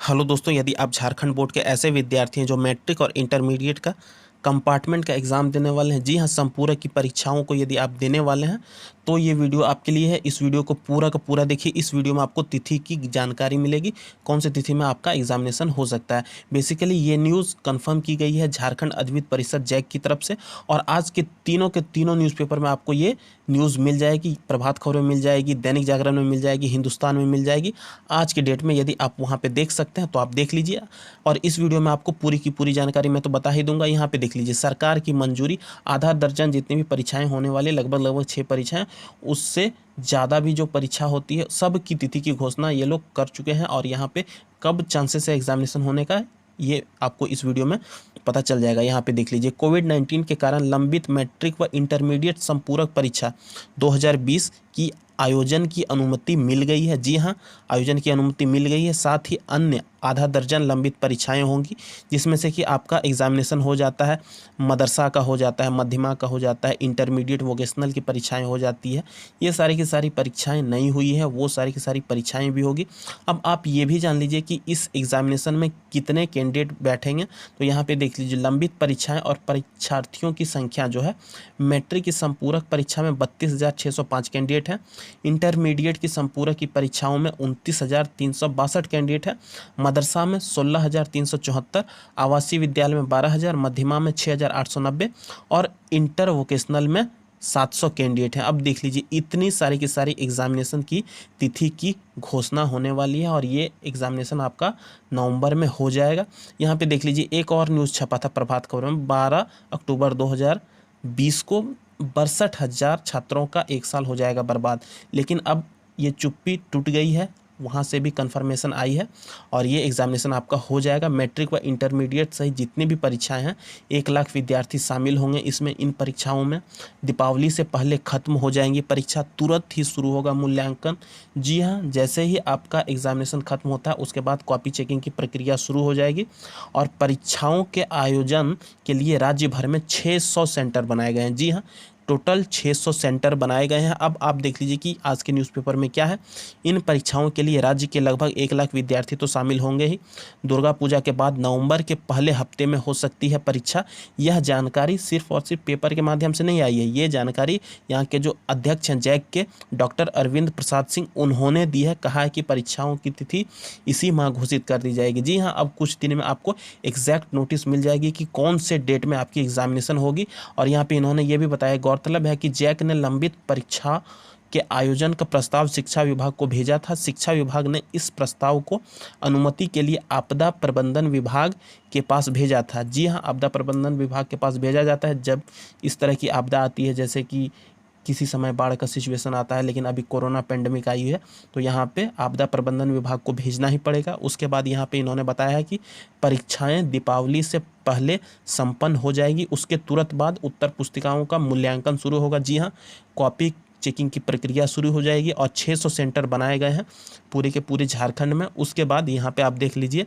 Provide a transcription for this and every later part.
Hello दोस्तों, यदि आप झारखंड बोर्ड के ऐसे विद्यार्थी हैं जो मैट्रिक और इंटरमीडिएट का कंपार्टमेंट का एग्ज़ाम देने वाले हैं, जी हाँ, संपूरक की परीक्षाओं को यदि आप देने वाले हैं तो ये वीडियो आपके लिए है। इस वीडियो को पूरा का पूरा देखिए। इस वीडियो में आपको तिथि की जानकारी मिलेगी, कौन सी तिथि में आपका एग्जामिनेशन हो सकता है। बेसिकली ये न्यूज़ कंफर्म की गई है झारखंड अद्वित परिषद जैक की तरफ से, और आज के तीनों न्यूज़पेपर में आपको ये न्यूज़ मिल जाएगी। प्रभात खबर में मिल जाएगी, दैनिक जागरण में मिल जाएगी, हिंदुस्तान में मिल जाएगी। आज के डेट में यदि आप वहाँ पे देख सकते हैं तो आप देख लीजिए, और इस वीडियो में आपको पूरी की पूरी जानकारी मैं तो बता ही दूंगा। यहाँ पे देख लीजिए, सरकार की मंजूरी, आधा दर्जन जितनी भी परीक्षाएं होने वाली, लगभग 6 परीक्षाएं, उससे ज़्यादा भी जो परीक्षा होती है, सब की तिथि की घोषणा ये लोग कर चुके हैं। और यहाँ पे कब चांसेस है एग्जामिनेशन होने का, ये आपको इस वीडियो में पता चल जाएगा। यहाँ पे देख लीजिए, कोविड-19 के कारण लंबित मैट्रिक व इंटरमीडिएट संपूरक परीक्षा 2020 की आयोजन की अनुमति मिल गई है। जी हाँ, आयोजन की अनुमति मिल गई है। साथ ही अन्य आधा दर्जन लंबित परीक्षाएं होंगी, जिसमें से कि आपका एग्जामिनेशन हो जाता है, मदरसा का हो जाता है, मध्यमा का हो जाता है, इंटरमीडिएट वोकेशनल की परीक्षाएं हो जाती है। ये सारी की सारी परीक्षाएं नहीं हुई है, वो सारी की सारी परीक्षाएं भी होगी। अब आप ये भी जान लीजिए कि इस एग्जामिनेशन में कितने कैंडिडेट बैठेंगे। तो यहाँ पे देख लीजिए, लंबित परीक्षाएं और परीक्षार्थियों की संख्या जो है, मैट्रिक की संपूरक परीक्षा में 32,605 कैंडिडेट हैं, इंटरमीडिएट की संपूरक की परीक्षाओं में 29,362 कैंडिडेट हैं, मदरसा में 16,374, आवासीय विद्यालय में 12,000, मध्यमा में 6,890 और इंटर वोकेशनल में 700 कैंडिडेट हैं। अब देख लीजिए, इतनी सारी की सारी एग्जामिनेशन की तिथि की घोषणा होने वाली है, और ये एग्जामिनेशन आपका नवंबर में हो जाएगा। यहाँ पे देख लीजिए, एक और न्यूज़ छपा था प्रभात खबर में, 12 अक्टूबर 2020 को 62,000 छात्रों का एक साल हो जाएगा बर्बाद। लेकिन अब ये चुप्पी टूट गई है, वहाँ से भी कंफर्मेशन आई है, और ये एग्जामिनेशन आपका हो जाएगा। मैट्रिक व इंटरमीडिएट सहित जितनी भी परीक्षाएं हैं, 1 लाख विद्यार्थी शामिल होंगे इसमें। इन परीक्षाओं में दीपावली से पहले ख़त्म हो जाएंगी परीक्षा, तुरंत ही शुरू होगा मूल्यांकन। जी हाँ, जैसे ही आपका एग्जामिनेशन खत्म होता है, उसके बाद कॉपी चेकिंग की प्रक्रिया शुरू हो जाएगी, और परीक्षाओं के आयोजन के लिए राज्य भर में 600 सेंटर बनाए गए हैं। जी हाँ, टोटल 600 सेंटर बनाए गए हैं। अब आप देख लीजिए कि आज के न्यूज़पेपर में क्या है। इन परीक्षाओं के लिए राज्य के लगभग 1 लाख विद्यार्थी तो शामिल होंगे ही। दुर्गा पूजा के बाद नवंबर के पहले हफ्ते में हो सकती है परीक्षा। यह जानकारी सिर्फ और सिर्फ पेपर के माध्यम से नहीं आई है, ये जानकारी यहाँ के जो अध्यक्ष हैं जैक के, डॉक्टर अरविंद प्रसाद सिंह, उन्होंने दी है। कहा है कि परीक्षाओं की तिथि इसी माह घोषित कर दी जाएगी। जी हाँ, अब कुछ दिन में आपको एग्जैक्ट नोटिस मिल जाएगी कि कौन से डेट में आपकी एग्जामिनेशन होगी। और यहाँ पे इन्होंने ये भी बताया, गौरतलब है कि जैक ने लंबित परीक्षा के आयोजन का प्रस्ताव शिक्षा विभाग को भेजा था। शिक्षा विभाग ने इस प्रस्ताव को अनुमति के लिए आपदा प्रबंधन विभाग के पास भेजा था। जी हाँ, आपदा प्रबंधन विभाग के पास भेजा जाता है जब इस तरह की आपदा आती है, जैसे कि किसी समय बाढ़ का सिचुएशन आता है, लेकिन अभी कोरोना पेंडेमिक आई है, तो यहाँ पे आपदा प्रबंधन विभाग को भेजना ही पड़ेगा। उसके बाद यहाँ पे इन्होंने बताया है कि परीक्षाएं दीपावली से पहले संपन्न हो जाएगी। उसके तुरंत बाद उत्तर पुस्तिकाओं का मूल्यांकन शुरू होगा। जी हाँ, कॉपी चेकिंग की प्रक्रिया शुरू हो जाएगी, और 600 सेंटर बनाए गए हैं पूरे के पूरे झारखंड में। उसके बाद यहाँ पे आप देख लीजिए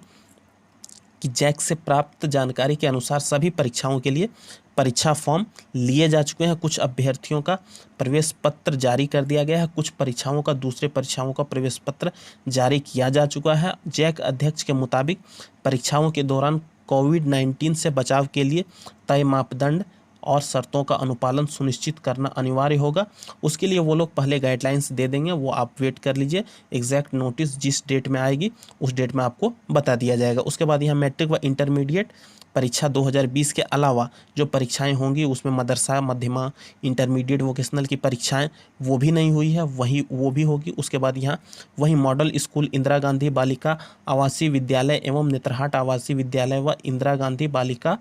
कि जैक से प्राप्त जानकारी के अनुसार सभी परीक्षाओं के लिए परीक्षा फॉर्म लिए जा चुके हैं। कुछ अभ्यर्थियों का प्रवेश पत्र जारी कर दिया गया है, कुछ परीक्षाओं का, दूसरे परीक्षाओं का प्रवेश पत्र जारी किया जा चुका है। जैक अध्यक्ष के मुताबिक परीक्षाओं के दौरान कोविड-19 से बचाव के लिए तय मापदंड और शर्तों का अनुपालन सुनिश्चित करना अनिवार्य होगा। उसके लिए वो लोग पहले गाइडलाइंस दे देंगे, वो आप वेट कर लीजिए। एग्जैक्ट नोटिस जिस डेट में आएगी उस डेट में आपको बता दिया जाएगा। उसके बाद यहाँ मैट्रिक व इंटरमीडिएट परीक्षा 2020 के अलावा जो परीक्षाएं होंगी, उसमें मदरसा, मध्यमा, इंटरमीडिएट वोकेशनल की परीक्षाएं वो भी नहीं हुई है, वो भी होगी। उसके बाद यहाँ वही मॉडल स्कूल, इंदिरा गांधी बालिका आवासीय विद्यालय एवं नेतरहाट आवासीय विद्यालय व इंदिरा गांधी बालिका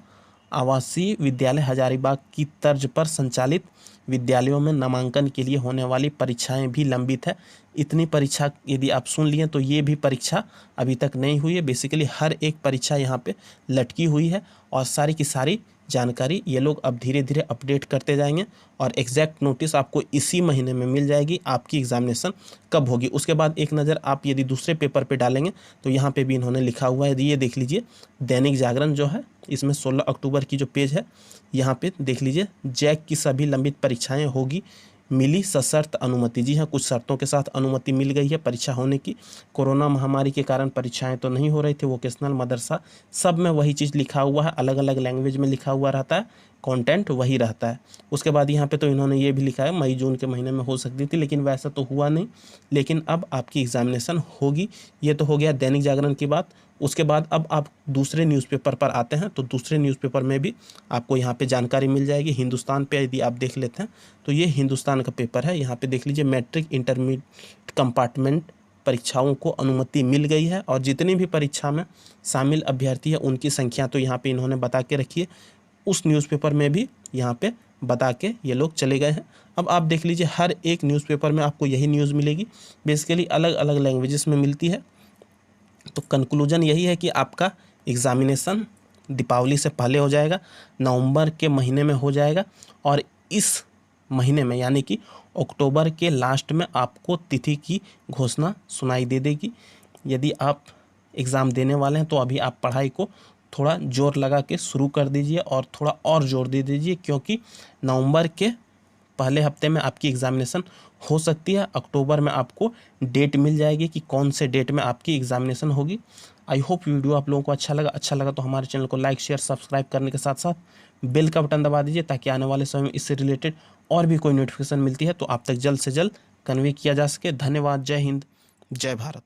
आवासीय विद्यालय हजारीबाग की तर्ज पर संचालित विद्यालयों में नामांकन के लिए होने वाली परीक्षाएं भी लंबित है। इतनी परीक्षा यदि आप सुन लिए तो ये भी परीक्षा अभी तक नहीं हुई है। बेसिकली हर एक परीक्षा यहाँ पे लटकी हुई है, और सारी की सारी जानकारी ये लोग अब धीरे धीरे अपडेट करते जाएंगे, और एग्जैक्ट नोटिस आपको इसी महीने में मिल जाएगी आपकी एग्जामिनेशन कब होगी। उसके बाद एक नज़र आप यदि दूसरे पेपर पे डालेंगे तो यहाँ पे भी इन्होंने लिखा हुआ है, ये देख लीजिए, दैनिक जागरण जो है, इसमें 16 अक्टूबर की जो पेज है, यहाँ पे देख लीजिए, जैक की सभी लंबित परीक्षाएं होगी मिली सशर्त अनुमति। जी हाँ, कुछ शर्तों के साथ अनुमति मिल गई है परीक्षा होने की। कोरोना महामारी के कारण परीक्षाएं तो नहीं हो रही थी, वोकेशनल मदरसा सब में वही चीज़ लिखा हुआ है, अलग अलग लैंग्वेज में लिखा हुआ रहता है, कंटेंट वही रहता है। उसके बाद यहाँ पे तो इन्होंने ये भी लिखा है मई जून के महीने में हो सकती थी, लेकिन वैसा तो हुआ नहीं। लेकिन अब आपकी एग्जामिनेशन होगी। ये तो हो गया दैनिक जागरण की बात। उसके बाद अब आप दूसरे न्यूज़पेपर पर आते हैं, तो दूसरे न्यूज़पेपर में भी आपको यहाँ पे जानकारी मिल जाएगी। हिंदुस्तान पे यदि आप देख लेते हैं तो ये हिंदुस्तान का पेपर है। यहाँ पे देख लीजिए, मैट्रिक इंटरमीडिएट कंपार्टमेंट परीक्षाओं को अनुमति मिल गई है, और जितनी भी परीक्षा में शामिल अभ्यर्थी है उनकी संख्या तो यहाँ पे इन्होंने बता के रखी है। उस न्यूज़पेपर में भी यहाँ पे बता के ये लोग चले गए हैं। अब आप देख लीजिए, हर एक न्यूज़पेपर में आपको यही न्यूज़ मिलेगी, बेसिकली अलग अलग लैंग्वेजेस में मिलती है। तो कंक्लूजन यही है कि आपका एग्ज़ामिनेशन दीपावली से पहले हो जाएगा, नवंबर के महीने में हो जाएगा, और इस महीने में यानी कि अक्टूबर के लास्ट में आपको तिथि की घोषणा सुनाई दे देगी। यदि आप एग्ज़ाम देने वाले हैं तो अभी आप पढ़ाई को थोड़ा जोर लगा के शुरू कर दीजिए, और थोड़ा और जोर दे दीजिए, क्योंकि नवंबर के पहले हफ्ते में आपकी एग्ज़ामिनेशन हो सकती है। अक्टूबर में आपको डेट मिल जाएगी कि कौन से डेट में आपकी एग्ज़ामिनेशन होगी। आई होप वीडियो आप लोगों को अच्छा लगा तो हमारे चैनल को लाइक शेयर सब्सक्राइब करने के साथ साथ बेल का बटन दबा दीजिए, ताकि आने वाले समय में इससे रिलेटेड और भी कोई नोटिफिकेशन मिलती है तो आप तक जल्द से जल्द कन्वे किया जा सके। धन्यवाद। जय हिंद, जय भारत।